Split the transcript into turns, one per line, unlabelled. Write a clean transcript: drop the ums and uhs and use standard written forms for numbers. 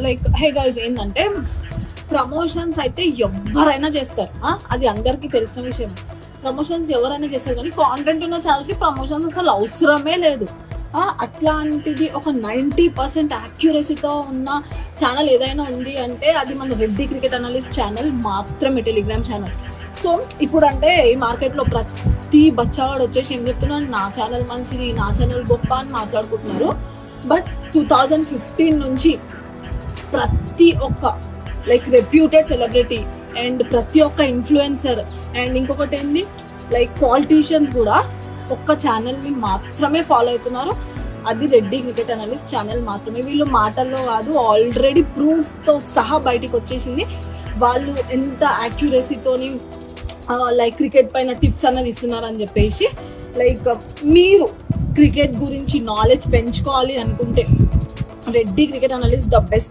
Like hey guys, ఏంటంటే promotions అయితే ఎవరైనా చేస్తారు, అది అందరికీ తెలిసిన విషయం. ప్రమోషన్స్ ఎవరైనా చేస్తారు, కానీ కాంటెంట్ ఉన్న ఛానల్కి ప్రమోషన్స్ అసలు అవసరమే లేదు. అట్లాంటిది ఒక 90% యాక్యురసీతో ఉన్న ఛానల్ ఏదైనా ఉంది అంటే అది మన రెడ్డి క్రికెట్ అనలిస్ట్ ఛానల్ మాత్రమే, టెలిగ్రామ్ ఛానల్. సో ఇప్పుడు అంటే ఈ మార్కెట్లో ప్రతి బచ్చావాడు వచ్చేసి ఏం చెప్తున్నాడు, నా ఛానల్ మంచిది, నా ఛానల్ గొప్ప అని మాట్లాడుకుంటున్నారు. బట్ 2015 నుంచి ప్రతి ఒక్క లైక్ రెప్యూటెడ్ సెలబ్రిటీ అండ్ ప్రతి ఒక్క ఇన్ఫ్లుయెన్సర్ అండ్ ఇంకొకటి ఏంది లైక్ పాలిటీషియన్స్ కూడా ఒక్క ఛానల్ని మాత్రమే ఫాలో అవుతున్నారు, అది రెడ్డి క్రికెట్ అనలిస్ట్ ఛానల్ మాత్రమే. వీళ్ళు మాటల్లో కాదు, ఆల్రెడీ ప్రూఫ్స్తో సహా బయటికి వచ్చేసింది వాళ్ళు ఎంత యాక్యురసీతోని లైక్ క్రికెట్ పైన టిప్స్ అన్నది ఇస్తున్నారని చెప్పేసి. లైక్ మీరు క్రికెట్ గురించి నాలెడ్జ్ పెంచుకోవాలి అనుకుంటే Reddy cricket analyst the best